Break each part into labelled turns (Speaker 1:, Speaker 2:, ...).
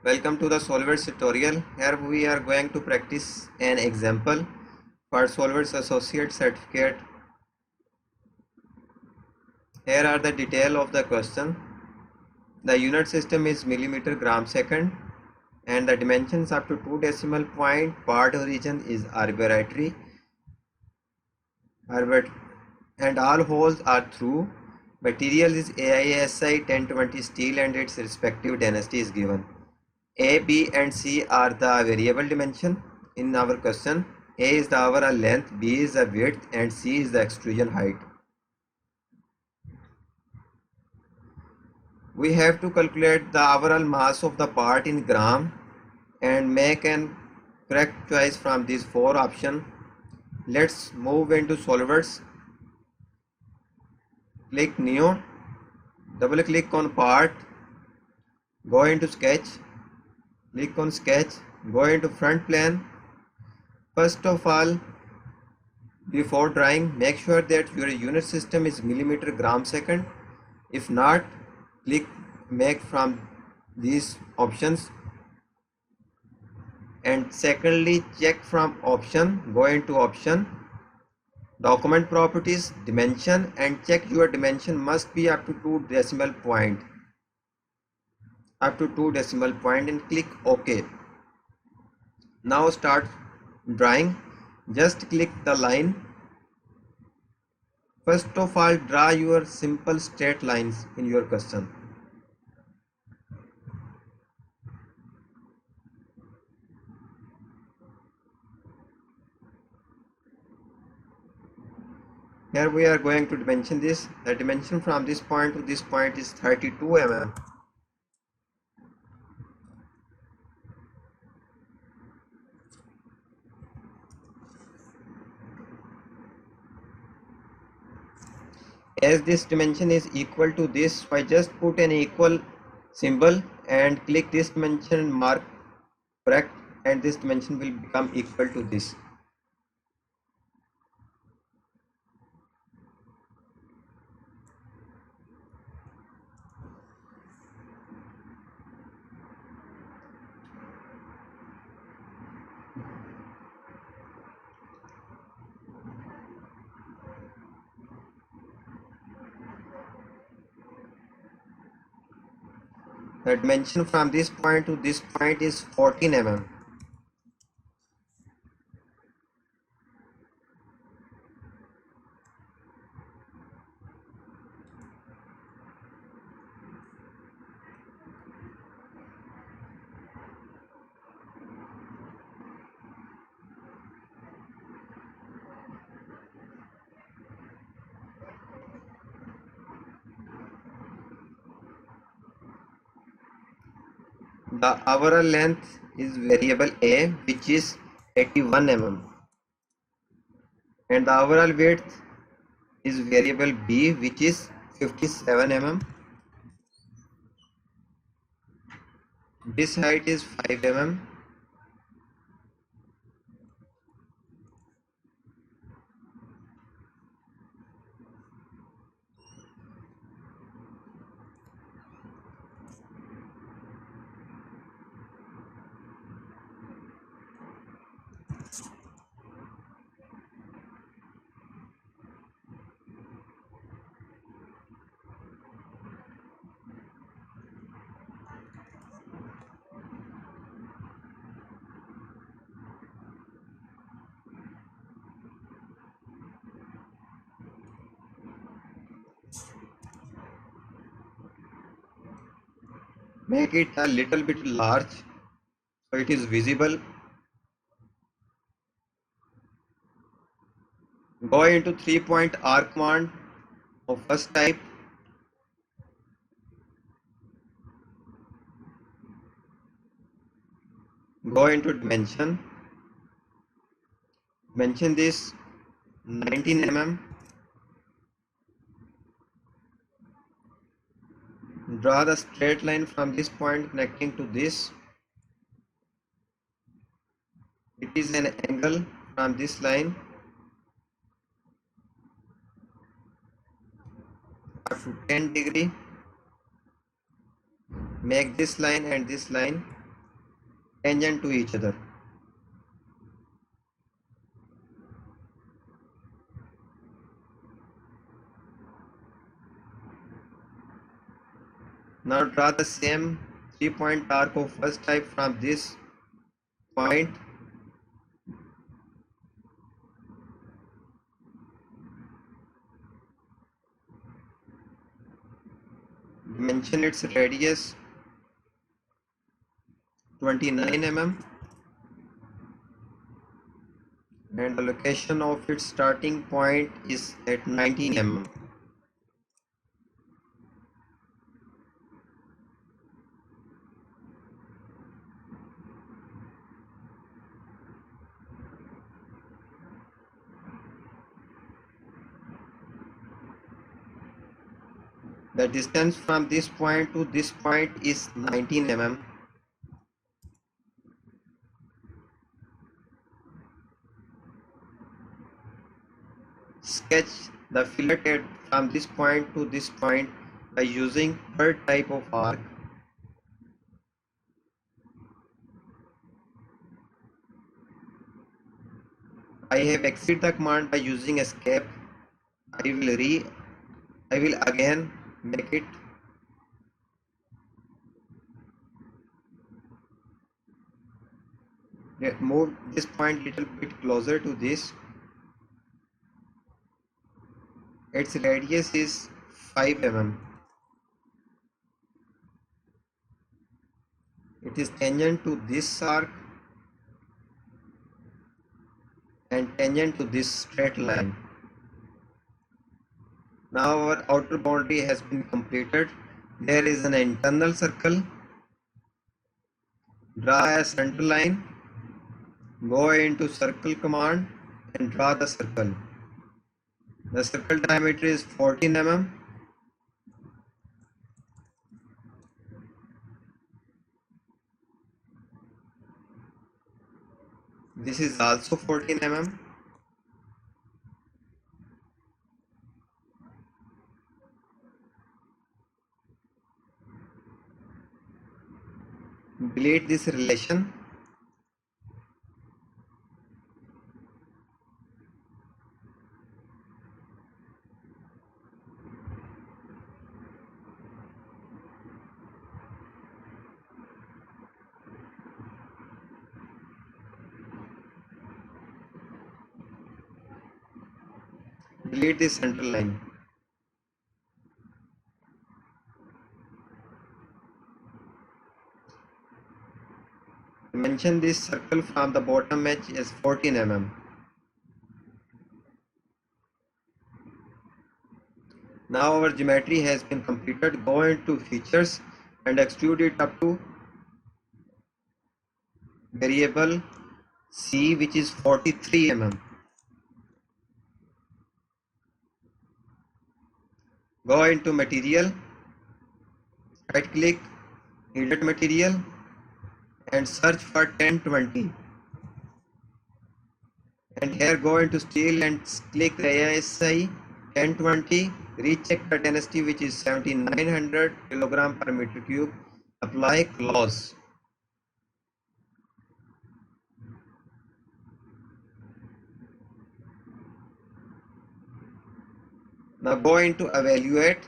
Speaker 1: Welcome to the SolidWorks tutorial. Here we are going to practice an example for SolidWorks Associate certificate. Here are the detail of the question. The unit system is millimeter gram second and the dimensions up to 2 decimal point. Part origin is arbitrary and all holes are through. Material is AISI 1020 steel and its respective density is given. A, B and C are the variable dimension in our question. A is the overall length, B is the width and C is the extrusion height. We have to calculate the overall mass of the part in gram and make an correct choice from these four options. Let's move into SolidWorks. Click New, double click on part, go into sketch, click on sketch, go into front plane. First of all, before drawing, make sure that your unit system is millimeter gram second. If not, click make from these options. And secondly, check from option, go into option, document properties, dimension, and check your dimension must be up to 2 decimal point. Up to 2 decimal point and click OK. Now start drawing. Just click the line. First of all, draw your simple straight lines in your question. Here we are going to dimension this. The dimension from this point to this point is 32 mm. As this dimension is equal to this, so I just put an equal symbol and click this dimension, mark correct, and this dimension will become equal to this. The dimension from this point to this point is 14 mm. The overall length is variable A, which is 81 mm, and the overall width is variable B, which is 57 mm. This height is 5 mm. Make it a little bit large so it is visible. Go into 3-point arc command of first type. Go into dimension. Mention this 19 mm. Draw the straight line from this point connecting to this. It is an angle from this line up to 10 degree. Make this line and this line tangent to each other. Now draw the same 3-point arc of first type from this point dimension its radius 29 mm and the location of its starting point is at 19 mm. The distance from this point to this point is 19 mm. Sketch the fillet from this point to this point by using third type of arc. I have exit the command by using escape. I will again make it. Move this point little bit closer to this. Its radius is 5 mm. It is tangent to this arc and tangent to this straight line. Now our outer boundary has been completed. There is an internal circle. Draw a center line. Go into circle command and draw the circle. The circle diameter is 14 mm. This is also 14 mm. Delete this relation. Delete this center line. Dimension this circle from the bottom edge as 14 mm. Now our geometry has been completed. Go into features and extrude it up to variable C, which is 43 mm. Go into material, right click, edit material and search for 1020. And here go into steel and click the ASI 1020. Recheck the density, which is 7900 kg per meter cube. Apply close. Now go into evaluate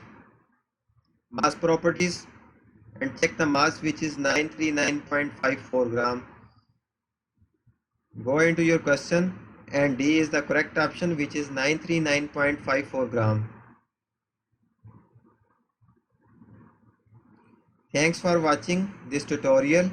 Speaker 1: mass properties and check the mass, which is 939.54 gram. Go into your question and D is the correct option, which is 939.54 gram. Thanks for watching this tutorial.